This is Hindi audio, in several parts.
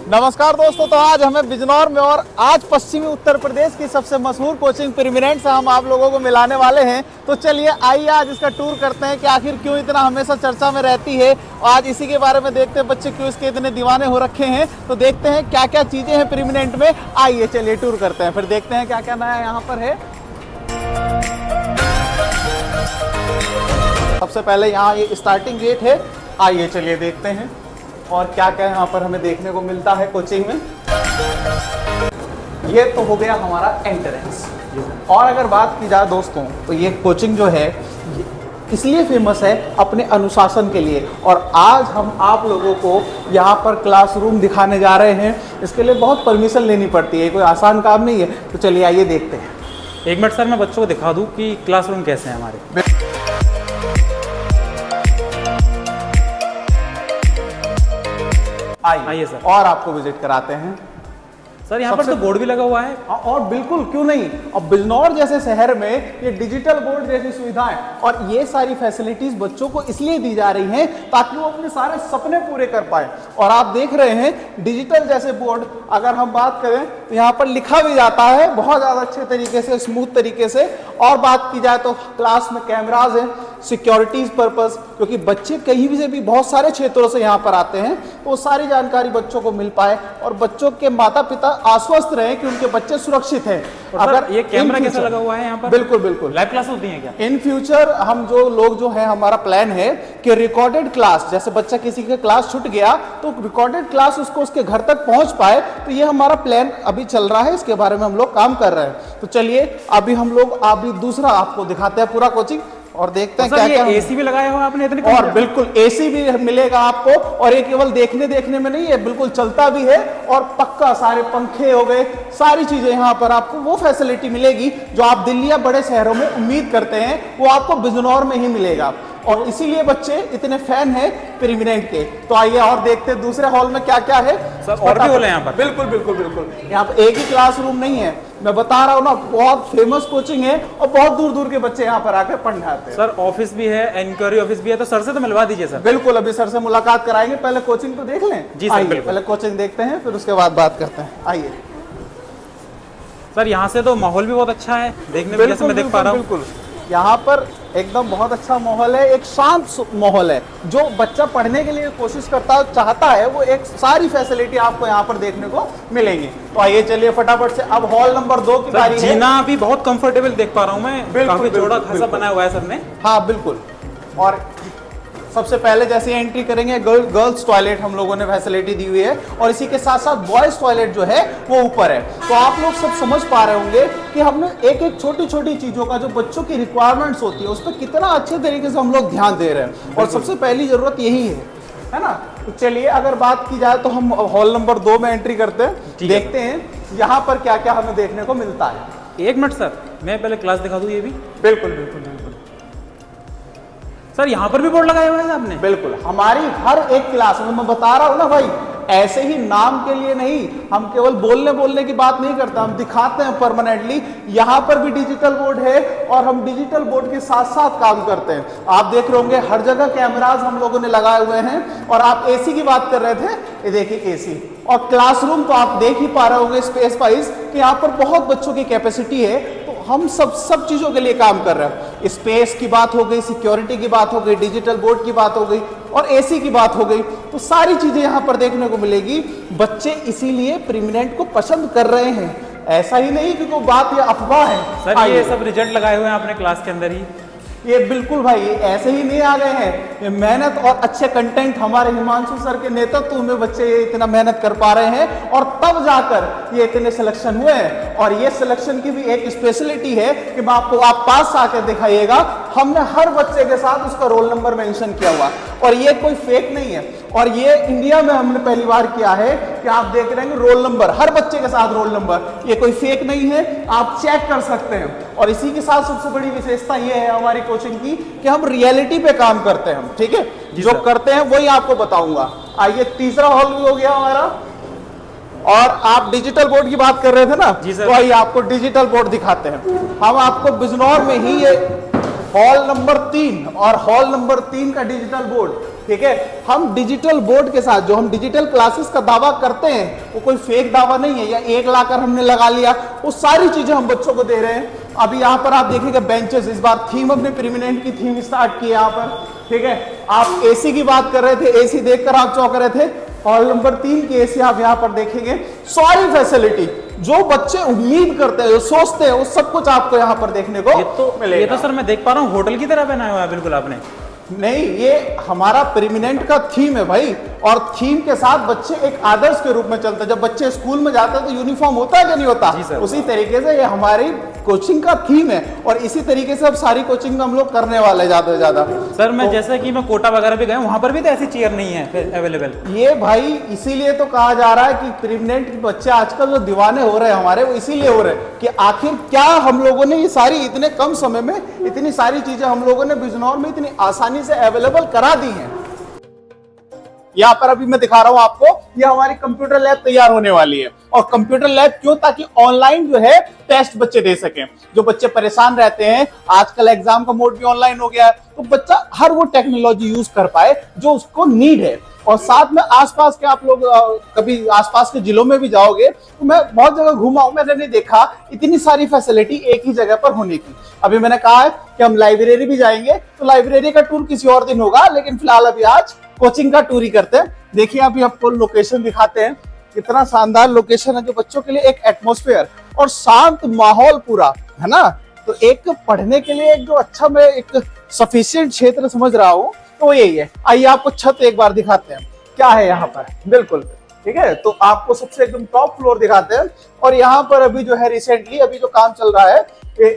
नमस्कार दोस्तों, तो आज हमें बिजनौर में और आज पश्चिमी उत्तर प्रदेश की सबसे मशहूर कोचिंग प्रीमिनेंट से हम आप लोगों को मिलाने वाले हैं। तो चलिए आइए आज इसका टूर करते हैं कि आखिर क्यों इतना हमेशा चर्चा में रहती है। आज इसी के बारे में देखते हैं बच्चे क्यों इसके इतने दीवाने हो रखे हैं। तो देखते हैं क्या क्या चीज़ें हैं प्रीमिनेंट में। आइए चलिए टूर करते हैं, फिर देखते हैं क्या क्या नया यहाँ पर है। सबसे पहले यहाँ ये स्टार्टिंग गेट है, आइए चलिए देखते हैं और क्या क्या यहाँ पर हमें देखने को मिलता है कोचिंग में। ये तो हो गया हमारा एंट्रेंस। और अगर बात की जाए दोस्तों तो ये कोचिंग जो है इसलिए फेमस है अपने अनुशासन के लिए। और आज हम आप लोगों को यहाँ पर क्लासरूम दिखाने जा रहे हैं। इसके लिए बहुत परमिशन लेनी पड़ती है, कोई आसान काम नहीं है। तो चलिए आइए देखते हैं। एक मिनट सर, मैं बच्चों को दिखा दूँ कि क्लासरूम कैसे हैं हमारे। आइए सर, और आपको विजिट कराते हैं। सर यहाँ पर तो बोर्ड भी लगा हुआ है। और बिल्कुल, क्यों नहीं। अब बिजनौर जैसे शहर में ये डिजिटल बोर्ड जैसी सुविधाएं और ये सारी फैसिलिटीज बच्चों को इसलिए दी जा रही हैं ताकि वो अपने सारे सपने पूरे कर पाए। और आप देख रहे हैं डिजिटल जैसे बोर्ड, अगर हम बात करें तो यहाँ पर लिखा भी जाता है बहुत ज़्यादा अच्छे तरीके से, स्मूथ तरीके से। और बात की जाए तो क्लास में कैमराज हैं सिक्योरिटीज पर्पस, क्योंकि बच्चे कहीं भी से भी बहुत सारे क्षेत्रों से यहाँ पर आते हैं तो वो सारी जानकारी बच्चों को मिल पाए और बच्चों के माता पिता आश्वस्त रहे कि उनके बच्चे सुरक्षित हैं। अगर ये कैमरा कैसा लगा हुआ है यहाँ पर? बिल्कुल बिल्कुल, लाइव क्लास होती है क्या? इन फ्यूचर हम जो लोग जो है, हमारा प्लान है कि रिकॉर्डेड क्लास, जैसे बच्चा किसी का क्लास छूट गया तो रिकॉर्डेड क्लास उसको उसके घर तक पहुंच पाए। तो ये हमारा प्लान अभी चल रहा है, इसके बारे में हम लोग काम कर रहे हैं। तो चलिए अभी हम लोग अभी दूसरा आपको दिखाते हैं पूरा कोचिंग और देखते हैं क्या क्या। एसी भी लगाया हुआ आपने इतने? और बिल्कुल एसी भी मिलेगा आपको। और ये केवल देखने में नहीं है, बिल्कुल चलता भी है। और पक्का सारे पंखे हो गए, सारी चीजें यहाँ पर आपको वो फैसिलिटी मिलेगी जो आप दिल्ली या बड़े शहरों में उम्मीद करते हैं, वो आपको बिजनौर में ही मिलेगा। और इसीलिए बच्चे इतने फैन हैं प्रीमिनेंट के। तो आइए और देखते हैं दूसरे हॉल में क्या क्या है। सर और भी हॉल है यहाँ पर? बिल्कुल बिल्कुल बिल्कुल, यहाँ पर एक ही क्लासरूम नहीं है, मैं बता रहा हूँ ना, बहुत फेमस कोचिंग है और बहुत दूर दूर के बच्चे यहाँ पर आकर पढ़ने आते हैं। सर ऑफिस भी है, इंक्वायरी ऑफिस भी है, तो सर से तो मिलवा दीजिए सर। बिल्कुल, अभी सर से मुलाकात कराएंगे, पहले कोचिंग तो देख लें। जी सर, पहले कोचिंग देखते हैं फिर उसके बाद बात करते हैं। आइए सर, यहाँ से तो माहौल भी बहुत अच्छा है देखने में, जैसे मैं देख पा रहा हूँ। बिल्कुल, यहाँ पर एकदम बहुत अच्छा माहौल है, एक शांत माहौल है। जो बच्चा पढ़ने के लिए कोशिश करता है, चाहता है, वो एक सारी फैसिलिटी आपको यहाँ पर देखने को मिलेंगी। तो आइए चलिए फटाफट से अब हॉल नंबर 2 की बारी है। जीना भी बहुत कंफर्टेबल देख पा रहा हूँ मैं, काफी चौड़ा खासा बनाया हुआ है सर ने। हाँ बिल्कुल। और सबसे पहले जैसे एंट्री करेंगे गर्ल्स टॉयलेट हम लोगों ने फैसिलिटी दी हुई है और इसी के साथ साथ बॉयज टॉयलेट जो है वो ऊपर है। तो आप लोग सब समझ पा रहे होंगे कि हमने एक एक छोटी छोटी चीजों का जो बच्चों की रिक्वायरमेंट्स होती है उस पर कितना अच्छे तरीके से हम लोग ध्यान दे रहे हैं। और सबसे पहली जरूरत यही है ना। तो चलिए अगर बात की जाए तो हम हॉल नंबर 2 में एंट्री करते हैं, देखते हैं यहाँ पर क्या क्या हमें देखने को मिलता है। एक मिनट सर, मैं पहले क्लास दिखा दूँ ये भी। बिल्कुल बिल्कुल बिल्कुल सर, यहाँ पर भी बोर्ड लगाया हुआ है आपने? बिल्कुल, हमारी हर एक क्लास में, मैं बता रहा हूँ ना भाई, ऐसे ही नाम के लिए नहीं, हम केवल बोलने की बात नहीं करते, हम दिखाते हैं परमानेंटली। यहाँ पर भी डिजिटल बोर्ड है और हम डिजिटल बोर्ड के साथ साथ काम करते हैं। आप देख रहे होंगे हर जगह कैमराज हम लोगों ने लगाए हुए हैं। और आप एसी की बात कर रहे थे, ये देखिए एसी। और क्लासरूम तो आप देख ही पा रहे होंगे स्पेस वाइज कि यहाँ पर बहुत बच्चों की कैपेसिटी है। तो हम सब चीजों के लिए काम कर रहे हैं। स्पेस की बात हो गई, सिक्योरिटी की बात हो गई, डिजिटल बोर्ड की बात हो गई और एसी की बात हो गई। तो सारी चीजें यहाँ पर देखने को मिलेगी। बच्चे इसीलिए प्रीमिनेंट को पसंद कर रहे हैं, ऐसा ही नहीं कि कोई बात या अफवाह है। सर ये सब रिजल्ट लगाए हुए हैं आपने क्लास के अंदर ही? ये बिल्कुल भाई, ये ऐसे ही नहीं आ गए हैं। ये मेहनत और अच्छे कंटेंट, हमारे हिमांशु सर के नेतृत्व में बच्चे ये इतना मेहनत कर पा रहे हैं और तब जाकर ये इतने सिलेक्शन हुए हैं। और ये सिलेक्शन की भी एक स्पेशलिटी है कि मैं आपको, आप पास आकर दिखाइएगा, हमने हर बच्चे के साथ उसका रोल नंबर मेंशन किया हुआ और ये कोई फेक नहीं है। और ये इंडिया में हमने पहली बार किया है कि आप देख रहे हैं रोल नंबर, हर बच्चे के साथ रोल नंबर, ये कोई फेक नहीं है, आप चेक कर सकते हैं। और इसी के साथ सबसे बड़ी विशेषता ये है हमारी कोचिंग की कि हम रियलिटी पे काम करते हैं हम, ठीक है, जो करते हैं वही आपको बताऊंगा। आइए तीसरा हॉल भी हो गया हमारा। और आप डिजिटल बोर्ड की बात कर रहे थे ना, तो आइए आपको डिजिटल बोर्ड दिखाते हैं। हम आपको बिजनौर में ही ये हॉल नंबर 3 और हॉल नंबर 3 का डिजिटल बोर्ड, ठीक है। हम डिजिटल बोर्ड के साथ जो हम डिजिटल क्लासेस का दावा करते हैं वो कोई फेक दावा नहीं है या एक लाकर हमने लगा लिया, वो सारी चीजें हम बच्चों को दे रहे हैं। अभी यहाँ पर आप देखिएगा बेंचेस, इस बार थीम अपने प्रीमिनेंट की थीम स्टार्ट की यहाँ पर, ठीक है। आप एसी की बात कर रहे थे, एसी देखकर आप चौंक रहे थे, हॉल नंबर 3 की एसी आप यहाँ पर देखेंगे। सारी फैसिलिटी जो बच्चे उम्मीद करते हैं, जो सोचते हैं, वो सब कुछ आपको यहाँ पर देखने को मिलेगा। ये तो सर मैं देख पा रहा हूँ होटल की तरह बनाया हुआ है बिल्कुल आपने। नहीं, ये हमारा प्रीमिनेंट का थीम है भाई, और थीम के साथ बच्चे एक आदर्श के रूप में चलते हैं। जब बच्चे स्कूल में जाते हैं तो यूनिफॉर्म होता है कि नहीं होता, उसी तरीके से ये हमारी कोचिंग का थीम है, और इसी तरीके से अब सारी कोचिंग हम लोग करने वाले ज्यादा से ज्यादा। सर मैं जैसे कि मैं कोटा वगैरह भी गया वहां पर भी तो ऐसी चेयर नहीं है अवेलेबल। ये भाई इसीलिए तो कहा जा रहा है कि प्रीमिनेंट के बच्चे आजकल जो दीवाने हो रहे हैं हमारे, वो इसीलिए हो रहे हैं कि आखिर क्या हम लोगों ने ये सारी इतने कम समय में इतनी सारी चीजें हम लोगों ने बिजनौर में इतनी आसानी से अवेलेबल करा दी हैं। यहाँ पर अभी मैं दिखा रहा हूं आपको, ये हमारी कंप्यूटर लैब तैयार होने वाली है। और कंप्यूटर लैब क्यों? ताकि ऑनलाइन जो है टेस्ट बच्चे दे सकें। जो बच्चे परेशान रहते हैं, आजकल एग्जाम का मोड भी ऑनलाइन हो गया है, तो बच्चा हर वो टेक्नोलॉजी यूज कर पाए जो उसको नीड है। और साथ में आसपास के आप लोग कभी आसपास के जिलों में भी जाओगे तो मैं बहुत जगह घूमा हूं, मैंने नहीं देखा इतनी सारी फैसिलिटी एक ही जगह पर होने की। अभी मैंने कहा है कि हम लाइब्रेरी भी जाएंगे, तो लाइब्रेरी का टूर किसी और दिन होगा, लेकिन फिलहाल अभी आज कोचिंग का टूर ही करते हैं। देखिए अभी आपको लोकेशन दिखाते हैं, कितना शानदार लोकेशन है जो बच्चों के लिए एक एटमॉस्फेयर और शांत माहौल पूरा है ना। तो एक पढ़ने के लिए एक जो अच्छा मैं एक सफिशिएंट क्षेत्र समझ रहा हूँ तो यही है। आइए आपको छत एक बार दिखाते हैं क्या है यहाँ पर, बिल्कुल ठीक है। तो आपको सबसे एकदम टॉप फ्लोर दिखाते हैं, और यहाँ पर अभी जो है रिसेंटली अभी जो काम चल रहा है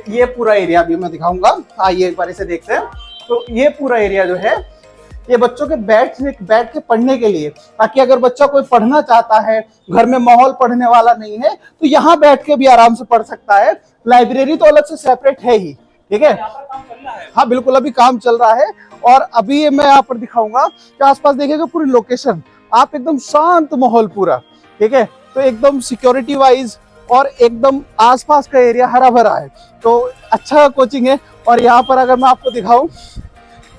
ये पूरा एरिया भी मैं दिखाऊंगा। आइए एक बार इसे देखते हैं। तो ये पूरा एरिया जो है ये बच्चों के बैठ के पढ़ने के लिए, ताकि अगर बच्चा कोई पढ़ना चाहता है, घर में माहौल पढ़ने वाला नहीं है, तो यहाँ बैठ के भी आराम से पढ़ सकता है। लाइब्रेरी तो अलग से सेपरेट है ही, ठीक है। हाँ बिल्कुल, अभी काम चल रहा है। और अभी मैं यहाँ पर दिखाऊंगा कि आसपास देखिएगा पूरी लोकेशन, आप एकदम शांत माहौल पूरा, ठीक है। तो एकदम सिक्योरिटी वाइज और एकदम आसपास का एरिया हरा भरा है, तो अच्छा कोचिंग है। और यहाँ पर अगर मैं आपको दिखाऊं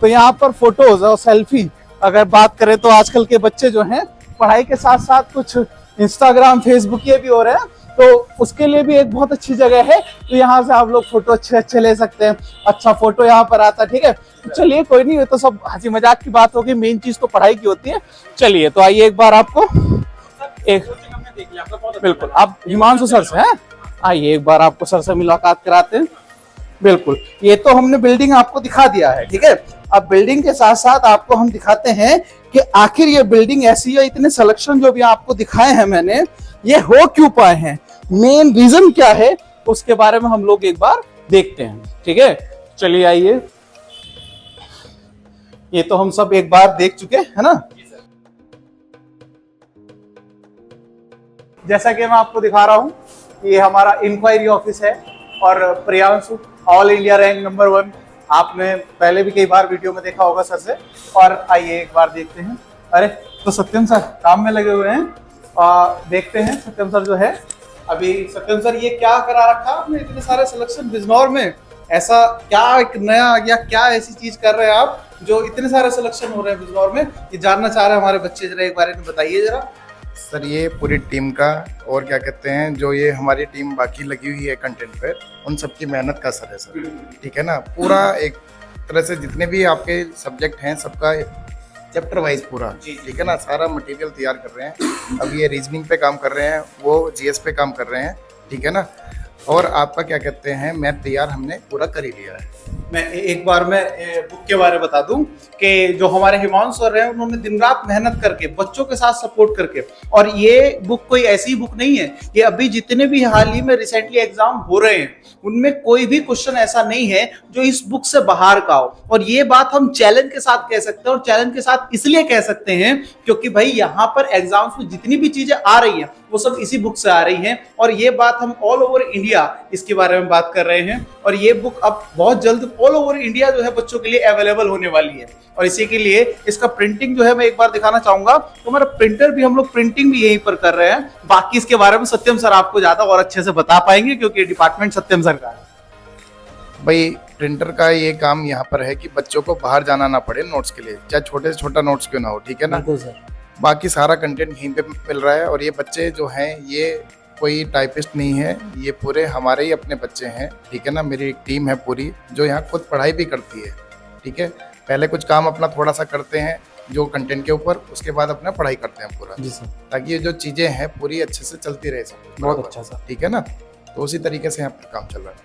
तो यहाँ पर फोटोज और सेल्फी अगर बात करें तो आजकल के बच्चे जो हैं पढ़ाई के साथ साथ कुछ इंस्टाग्राम फेसबुक ये भी हो रहे हैं, तो उसके लिए भी एक बहुत अच्छी जगह है। तो यहाँ से आप लोग फोटो अच्छे ले सकते हैं, अच्छा फोटो यहाँ पर आता है, ठीक है। तो चलिए कोई नहीं, ये तो सब हंसी मजाक की बात होगी, मेन चीज तो पढ़ाई की होती है। चलिए तो आइए एक बार आपको एक बिल्कुल आप हिमांशु सर से हैं, आइए एक बार आपको सर से मुलाकात कराते हैं। बिल्कुल, ये तो हमने बिल्डिंग आपको दिखा दिया है, ठीक है। अब बिल्डिंग के साथ साथ आपको हम दिखाते हैं कि आखिर ये बिल्डिंग ऐसी है, इतने सिलेक्शन जो भी आपको दिखाए हैं मैंने, ये हो क्यों पाए हैं, मेन रीजन क्या है, उसके बारे में हम लोग एक बार देखते हैं, ठीक है। चलिए आइए, ये तो हम सब एक बार देख चुके हैं ना। जैसा कि मैं आपको दिखा रहा हूं, ये हमारा इंक्वायरी ऑफिस है, और Priyanshu all India rank number 1, आपने पहले भी कई बार वीडियो में देखा होगा सर से। और आइए एक बार देखते हैं। अरे तो सत्यम सर काम में लगे हुए हैं, देखते हैं सत्यम सर जो है। अभी सत्यम सर ये क्या करा रखा आपने, इतने सारे सिलेक्शन बिजनौर में, ऐसा क्या एक नया आ गया, क्या ऐसी चीज कर रहे हैं आप जो इतने सारे सिलेक्शन हो रहे हैं बिजनौर में, ये जानना चाह रहे हैं हमारे बच्चे, जरा एक बारे में बताइए जरा। सर ये पूरी टीम का, और क्या कहते हैं जो ये हमारी टीम बाकी लगी हुई है कंटेंट पे, उन सबकी मेहनत का सर है सर, ठीक है ना। पूरा एक तरह से जितने भी आपके सब्जेक्ट हैं सबका चैप्टर वाइज पूरा, ठीक है ना, सारा मटेरियल तैयार कर रहे हैं। अब ये रीजनिंग पे काम कर रहे हैं, वो जीएस पे काम कर रहे हैं, ठीक है ना। और आपका क्या कहते हैं मैथ तैयार हमने पूरा कर ही लिया है। मैं एक बार मैं बुक के बारे में बता दूं कि जो हमारे हिमांशु सर हैं उन्होंने दिन रात मेहनत करके बच्चों के साथ सपोर्ट करके, और ये बुक कोई ऐसी बुक नहीं है, ये अभी जितने भी हाल ही में रिसेंटली एग्जाम हो रहे हैं उनमें कोई भी क्वेश्चन ऐसा नहीं है जो इस बुक से बाहर का हो। और ये बात हम चैलेंज के साथ कह सकते हैं, और चैलेंज के साथ इसलिए कह सकते हैं क्योंकि भाई यहाँ पर एग्जाम्स में जितनी भी चीजें आ रही हैं वो सब इसी बुक से आ रही हैं। और ये बात हम ऑल ओवर इंडिया इसके बारे में बात कर रहे हैं, और ये बुक अब बहुत जल्द ऑल ओवर इंडिया जो है बच्चों के लिए अवेलेबल होने वाली है। और इसी के लिए इसका प्रिंटिंग जो है मैं एक बार दिखाना चाहूंगा, तो हमारा प्रिंटर भी, हम लोग प्रिंटिंग भी यहीं पर कर रहे हैं। बाकी इसके बारे में सत्यम सर आपको ज्यादा और अच्छे से बता पाएंगे क्योंकि डिपार्टमेंट सत्यम सर का है। भाई प्रिंटर का ये काम यहाँ पर है कि बच्चों को बाहर जाना ना पड़े नोट्स के लिए, चाहे छोटे से छोटा नोट्स क्यों ना हो, ठीक है ना। बिल्कुल सर। बाकी सारा कंटेंट यहीं पे मिल रहा है। और ये बच्चे जो हैं ये कोई टाइपिस्ट नहीं है, ये पूरे हमारे ही अपने बच्चे हैं, ठीक है ना। मेरी एक टीम है पूरी जो यहाँ खुद पढ़ाई भी करती है, ठीक है। पहले कुछ काम अपना थोड़ा सा करते हैं जो कंटेंट के ऊपर, उसके बाद अपना पढ़ाई करते हैं पूरा, जी सर। ताकि ये जो चीज़ें हैं पूरी अच्छे से चलती रहे सब कुछ बहुत बराबर, अच्छा सर। ठीक है ना। तो उसी तरीके से यहाँ पर काम चल रहा है।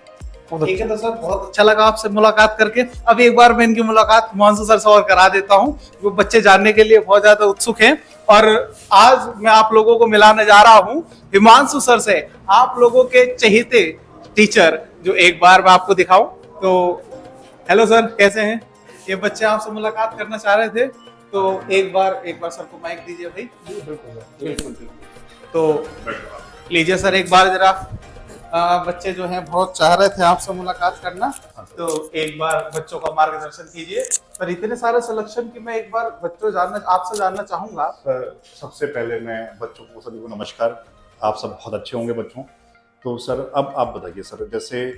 ठीक है तो सर बहुत अच्छा लगा आपसे मुलाकात करके। अब एक बार मैं इनकी मुलाकात हिमांशु सर से और करा देता हूँ, वो बच्चे जानने के लिए बहुत ज्यादा उत्सुक हैं। और आज मैं आप लोगों को मिलाने जा रहा हूँ हिमांशु सर से, आप लोगों के चहेते टीचर, जो एक बार मैं आपको दिखाऊं। तो हेलो सर, कैसे हैं? ये बच्चे आपसे मुलाकात करना चाह रहे थे, तो एक बार सर को माइक दीजिए भाई। बिल्कुल। तो लीजिए सर, एक बार जरा बच्चे जो हैं बहुत चाह रहे थे आपसे मुलाकात करना, तो एक बार बच्चों का मार्गदर्शन कीजिए। पर इतने सारे सिलेक्शन की मैं एक बार बच्चों आपसे जानना चाहूंगा। सर सबसे पहले मैं बच्चों को सभी को नमस्कार। आप सब बहुत अच्छे होंगे बच्चों। तो सर अब आप बताइए सर, जैसे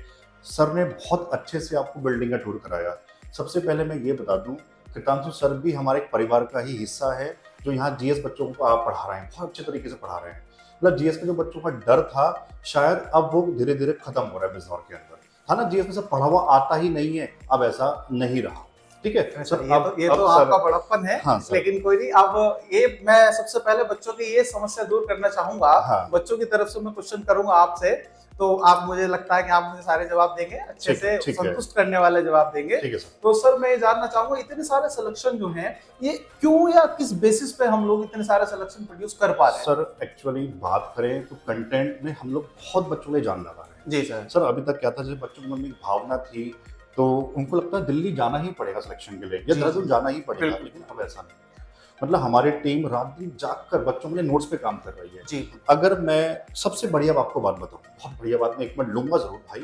सर ने बहुत अच्छे से आपको बिल्डिंग का टूर कराया। सबसे पहले मैं ये बता दूं, कृतांशु सर भी हमारे एक परिवार का ही हिस्सा है, जो यहाँ जीएस बच्चों को आप पढ़ा रहे हैं, बहुत अच्छे तरीके से पढ़ा रहे हैं। मतलब जीएस के जो बच्चों का डर था, शायद अब वो धीरे धीरे खत्म हो रहा है बिजनौर के अंदर। था ना, जीएस में सब पढ़ा हुआ आता ही नहीं है, अब ऐसा नहीं रहा। ठीक है सर, ये तो आपका बड़प्पन है। हाँ, लेकिन कोई नहीं। अब ये मैं सबसे पहले बच्चों की ये समस्या दूर करना चाहूंगा। हाँ। बच्चों की तरफ से मैं क्वेश्चन करूंगा आपसे, तो आप मुझे लगता है कि आप मुझे सारे जवाब देंगे अच्छे से, ठीक है। संतुष्ट करने वाले जवाब देंगे। ठीक है सर। तो सर मैं ये जानना चाहूंगा, इतने सारे सिलेक्शन जो हैं ये क्यों या किस बेसिस पे हम लोग इतने सारे सिलेक्शन प्रोड्यूस कर पा रहे हैं? सर एक्चुअली बात करें तो कंटेंट में हम लोग बहुत बच्चों के जान लगा रहे हैं। जी सर। सर अभी तक क्या था, जैसे बच्चों के मन में एक भावना थी, तो उनको लगता है दिल्ली जाना ही पड़ेगा सिलेक्शन के लिए, या जी, देहरादून जाना ही पड़ेगा। बिल्कुल। लेकिन अब ऐसा नहीं। मतलब हमारी टीम रात दिन जाग कर बच्चों के लिए नोट्स पे काम कर रही है। जी। अगर मैं सबसे बढ़िया आपको बात बताऊं, बहुत बढ़िया बात मैं एक मिनट लूंगा जरूर भाई।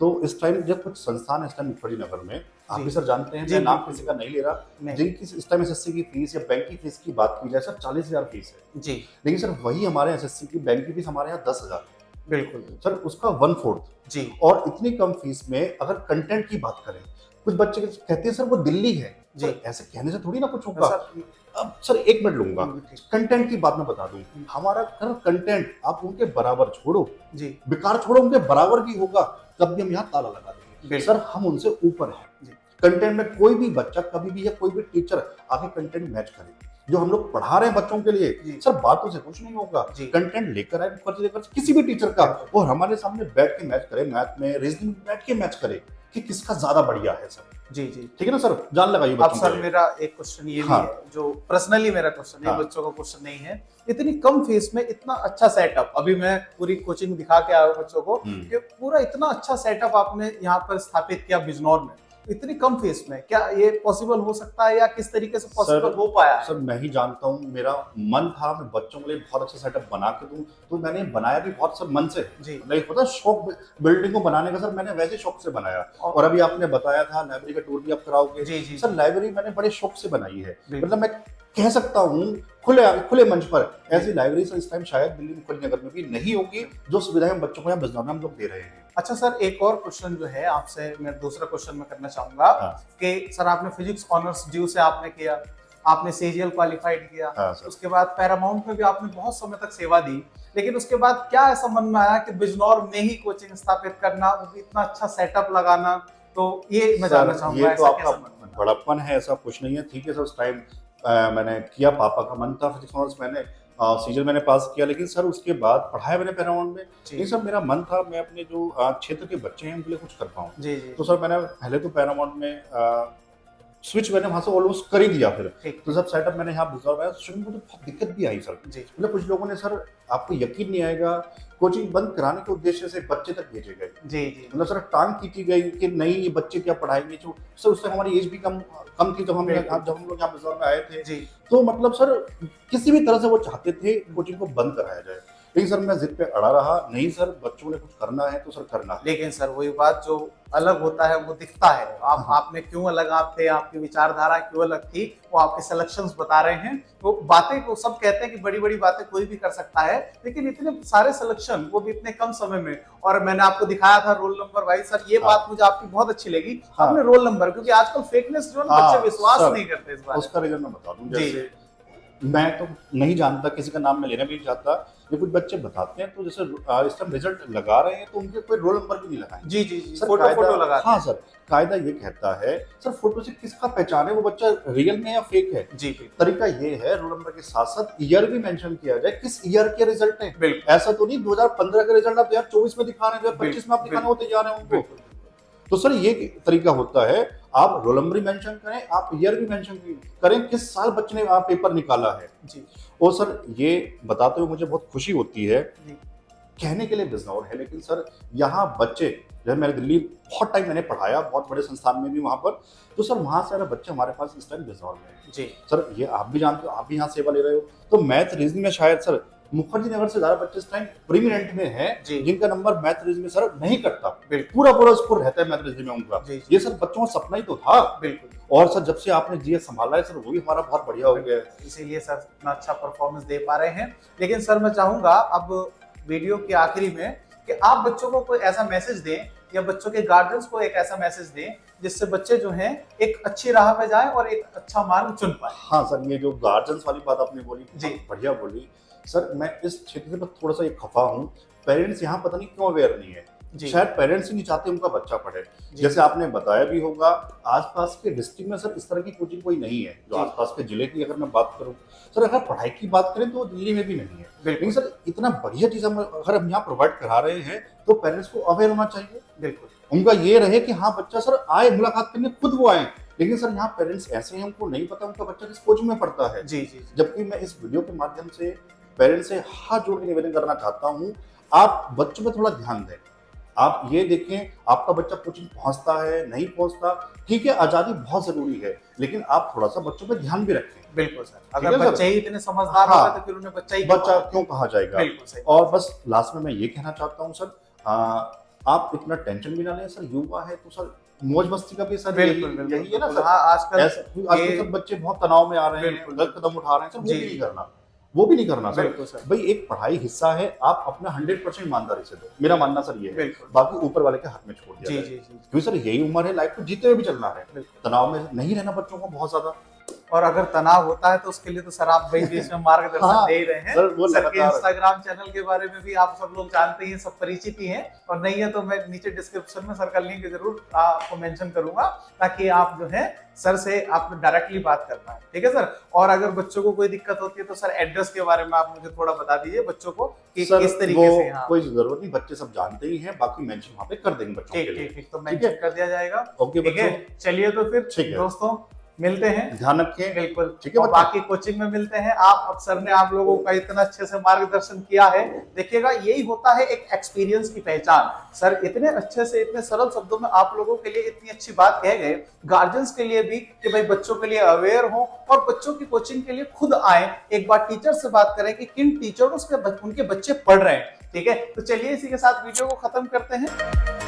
तो इस टाइम जब कुछ संस्थान इस टाइम मुखर्जी नगर में, आप भी सर जानते हैं, जी, मैं नाम बिल्कुल। किसी का नहीं ले रहा, नहीं। जिनकी इस टाइम एसएससी की फीस या बैंक की फीस की बात की जाए सर 40,000 फीस है। जी लेकिन सर वही हमारे एसएससी की बैंक की फीस हमारे यहाँ 10,000 है। बिल्कुल। सर उसका 1/4। जी। और इतनी कम फीस में अगर कंटेंट की बात करें, कुछ बच्चे कहते हैं सर वो दिल्ली है। जी। सर, ऐसे कहने से थोड़ी ना कुछ होगा। सर, अब सर एक मिनट लूंगा, कंटेंट की बात मैं बता दूं, हमारा कंटेंट आप उनके बराबर छोड़ो, जी बेकार छोड़ो, उनके बराबर भी होगा, तब भी हम यहाँ ताला लगा देंगे। बिल्कुल। सर हम उनसे ऊपर जी। हैं। कंटेंट में कोई भी बच्चा कभी भी या कोई भी टीचर आके कंटेंट मैच करे जो हम लोग पढ़ा रहे हैं बच्चों के लिए। जी। सर बातों से कुछ नहीं होगा, जी। कंटेंट लेकर आए मुखर्जी लेकर किसी भी टीचर का, और हमारे सामने बैठ के मैच करे, मैथ में रीजनिंग बैठ के मैच करे कि किसका ज्यादा बढ़िया है सर। जी। जी। ठीक है ना सर, जान लगाइए अब बच्चों सर के लिए। मेरा एक क्वेश्चन ये भी हाँ। है, जो पर्सनली मेरा क्वेश्चन है, हाँ। बच्चों का क्वेश्चन नहीं है। इतनी कम फीस में इतना अच्छा सेटअप, अभी मैं पूरी कोचिंग दिखा के आया हूं बच्चों को कि पूरा इतना अच्छा सेटअप आपने यहाँ पर स्थापित किया बिजनौर में, इतनी कम फीस में। क्या ये पॉसिबल हो सकता है या किस तरीके से पॉसिबल हो पाया है? सर मैं ही जानता हूँ, मेरा मन था मैं बच्चों के लिए बहुत अच्छा सेटअप बना के दूं, तो मैंने बनाया भी बहुत सब मन से। जी। नहीं पता शौक बिल्डिंग को बनाने का, सर मैंने वैसे शौक से बनाया। और अभी आपने बताया था लाइब्रेरी का टूर भी आप कराओगे। जी, जी, सर लाइब्रेरी मैंने बड़े शौक से बनाई है। बिल्कुल। मतलब मैं कह सकता हूँ खुले मंच पर, ऐसी लाइब्रेरी सर इस टाइम शायद दिल्ली मुखर्जी नगर में भी नहीं होगी, जो सुविधाएं हम बच्चों को यहाँ बिजनौर में हम लोग दे रहे हैं। अच्छा सर, एक और क्वेश्चन जो है आपसे, मैं दूसरा क्वेश्चन मैं करना चाहूंगा हाँ। कि सर आपने फिजिक्स ऑनर्स ड्यू से आपने किया, आपने सीजीएल क्वालिफाइड किया, हाँ, सर। उसके बाद पैरामाउंट में भी आपने बहुत समय तक सेवा दी, लेकिन उसके बाद क्या ऐसा मन में आया कि बिजनौर में ही कोचिंग स्थापित करना, वो भी इतना अच्छा सेटअप लगाना? तो ये मैं जानना चाहूंगा। ये तो ऐसा कैसा मन में? आपका बड़प्पन है, ऐसा कुछ नहीं है। ठीक है सर, उस टाइम मैंने किया, पापा का मन था फिजिक्स ऑनर्स, मैंने सीजन मैंने पास किया, लेकिन सर उसके बाद पढ़ाया मैंने पैरामाउंट में। जी। ये सब मेरा मन था, मैं अपने जो क्षेत्र के बच्चे हैं उनके लिए कुछ कर पाऊँ। जी जी। तो सर मैंने पहले तो पैरामाउंट में स्विच मैंने वहाँ से ऑलमोस्ट कर ही दिया। फिर ठीक। तो सब सेटअप मैंने यहाँ बिजनौर में, शुरू में तो बहुत दिक्कत भी आई सर। जी। मतलब कुछ लोगों ने, सर आपको यकीन नहीं आएगा, कोचिंग बंद कराने के उद्देश्य से बच्चे तक भेजे गए। जी जी। मतलब सर टांग खींची गई कि नहीं ये बच्चे क्या पढ़ाएंगे। जो सर उस टाइम हमारी एज भी कम थी, जब हम लोग यहाँ बिजनौर में आए थे। जी। तो मतलब सर किसी भी तरह से वो चाहते थे कोचिंग को बंद कराया जाए। लेकिन सर मैं जिद पे अड़ा रहा, नहीं सर बच्चों ने कुछ करना है तो सर करना है। लेकिन सर वही बात, जो अलग होता है वो दिखता है। आप में क्यों अलग आप थे, आपकी विचारधारा क्यों अलग थी, वो आपके सिलेक्शंस बता रहे हैं। वो बातें को सब कहते हैं कि बड़ी बड़ी बातें कोई भी कर सकता है, लेकिन इतने सारे सिलेक्शन वो भी इतने कम समय में। और मैंने आपको दिखाया था रोल नंबर वाइज, सर ये बात मुझे आपकी बहुत अच्छी लगी, आपने रोल नंबर, क्योंकि आजकल फेकनेस जो है ना, बच्चे विश्वास नहीं करते इस बारे में। उसका रीजन मैं बता दूं, जैसे मैं तो नहीं जानता, किसी का नाम मैं लेना भी नहीं चाहता, ये कुछ बच्चे बताते हैं तो जैसे इस टाइम रिजल्ट लगा रहे हैं तो उनके कोई रोल नंबर भी नहीं लगाएंगे। जी जी सर फोटो लगा। हाँ सर, कायदा ये कहता है सर फोटो से किसका पहचाने वो बच्चा रियल में या फेक है। जी तरीका ये है, रोल नंबर के साथ साथ ईयर भी मेंशन किया जाए, किस ईयर के रिजल्ट है। बिल्कुल। ऐसा तो नहीं 2015 का रिजल्ट आप 2024 में दिखा रहे हैं, 2025 में आप दिखाने होते जा रहे हैं उनको। तो सर ये तरीका होता है, आप रोल नंबर मेंशन करें, आप ईयर भी मेंशन करें, किस साल बच्चे ने आप पेपर निकाला है जी। और सर ये बताते हुए मुझे बहुत खुशी होती है। कहने के लिए बिजनौर है, लेकिन सर यहाँ बच्चे, जब मैंने दिल्ली बहुत टाइम मैंने पढ़ाया, बहुत बड़े संस्थान में भी वहाँ पर, तो सर वहाँ से बच्चे हमारे पास इस टाइम बिजनौर में है। जी सर ये आप भी जानते हो, आप भी यहाँ सेवा ले रहे हो, तो मैथ रीजनिंग में शायद सर मुखर्जी नगर से ज्यादा बच्चे इस टाइम प्रीमिनेंट में हैं, जिनका नंबर मैथ रीजनिंग में सर नहीं करता, पूरा स्कोर रहता है मैथ रीजनिंग में उनका। ये सर बच्चों का सपना ही तो था। बिल्कुल। और सर जब से आपने जीएस संभाला है सर, वो भी हमारा बहुत बढ़िया हो गया है, इसीलिए सर इतना अच्छा परफॉर्मेंस दे पा रहे हैं। लेकिन सर मैं चाहूंगा अब वीडियो के आखिरी में कि आप बच्चों को कोई ऐसा मैसेज दें, या बच्चों के गार्जियंस को एक ऐसा मैसेज दें जिससे बच्चे जो हैं एक अच्छी राह पे जाएं और एक अच्छा मार्ग चुन पाए। हाँ सर, ये जो गार्जियंस वाली बात आपने बोली, जी बढ़िया बोली सर। मैं इस क्षेत्र से थोड़ा सा एक खफा हूँ, पेरेंट्स यहाँ पता नहीं क्यों अवेयर नहीं है। शायद पेरेंट्स ही नहीं चाहते उनका बच्चा पढ़े। जैसे आपने बताया भी होगा, आसपास के डिस्ट्रिक्ट में सर इस तरह की कोचिंग कोई नहीं है। जो आसपास के जिले की अगर मैं बात करूं सर, अगर पढ़ाई की बात करें तो दिल्ली में भी नहीं है। लेकिन सर इतना बढ़िया चीज अगर हम यहाँ प्रोवाइड करा रहे हैं तो पेरेंट्स को अवेयर होना चाहिए। बिल्कुल, उनका ये रहे कि हाँ बच्चा सर आए, मुलाकात करने खुद वो आए। लेकिन सर यहाँ पेरेंट्स ऐसे हैं, उनको नहीं पता उनका बच्चा किस कोचिंग में पढ़ता है। जबकि मैं इस वीडियो के माध्यम से पेरेंट्स से हाथ जोड़ के निवेदन करना चाहता हूँ, आप बच्चों पर थोड़ा ध्यान दें। आप ये देखें आपका बच्चा कोचिंग पहुंचता है नहीं पहुंचता, ठीक है, आजादी बहुत जरूरी है, लेकिन आप थोड़ा सा बच्चों पर ध्यान भी रखें। बिल्कुल सर, अगर बच्चे ही इतने समझदार होते तो फिर उन्हें बच्चा क्यों कहा जाएगा। और बस लास्ट में मैं ये कहना चाहता हूँ सर, आप इतना टेंशन भी ना लें सर, युवा है तो सर मौज मस्ती का भी सर यही है ना सर। आजकल सब बच्चे बहुत तनाव में आ रहे हैं, गलत कदम उठा रहे हैं सर, वो भी नहीं करना सर। भाई एक पढ़ाई हिस्सा है, आप अपना 100% ईमानदारी से दो, मेरा मानना सर ये है। बाकी ऊपर वाले के हाथ में छोड़ दिया जाए, क्योंकि सर यही उम्र है, लाइफ को जीते हुए भी चलना है, तनाव में नहीं रहना बच्चों को बहुत ज्यादा। और अगर तनाव होता है तो उसके लिए तो सर आप भाई बीच में मार्गदर्शन दे ही रहे हैं। सर के इंस्टाग्राम चैनल के बारे में भी आप सब लोग जानते ही हैं, सब परिचित ही हैं, और नहीं है तो मैं नीचे डिस्क्रिप्शन में सर का लिंक जरूर आपको मेंशन करूंगा, ताकि आप जो है सर से आप डायरेक्टली बात कर पाए। ठीक है सर। और अगर बच्चों को कोई दिक्कत होती है तो सर एड्रेस के बारे में आप मुझे थोड़ा बता दीजिए बच्चों को कि किस तरीके से। कोई जरूरत नहीं, बच्चे सब जानते ही हैं, बाकी मेंशन वहां पे कर देंगे बच्चों के लिए। ठीक, तो मेंशन कर दिया जाएगा। ओके, ठीक है, चलिए तो फिर दोस्तों मिलते हैं, ध्यान रखें। बिल्कुल, ठीक है, बाकी कोचिंग में मिलते हैं। अब सर ने आप लोगों का इतना अच्छे से मार्गदर्शन किया है, देखिएगा यही होता है एक एक्सपीरियंस की पहचान। सर इतने अच्छे से, इतने सरल शब्दों में आप लोगों के लिए इतनी अच्छी बात कह गए, गार्जियंस के लिए भी, कि भाई बच्चों के लिए अवेयर हो और बच्चों की कोचिंग के लिए खुद आए, एक बार टीचर से बात करें कि किन टीचरों से उनके बच्चे पढ़ रहे हैं। ठीक है, तो चलिए इसी के साथ वीडियो को खत्म करते हैं।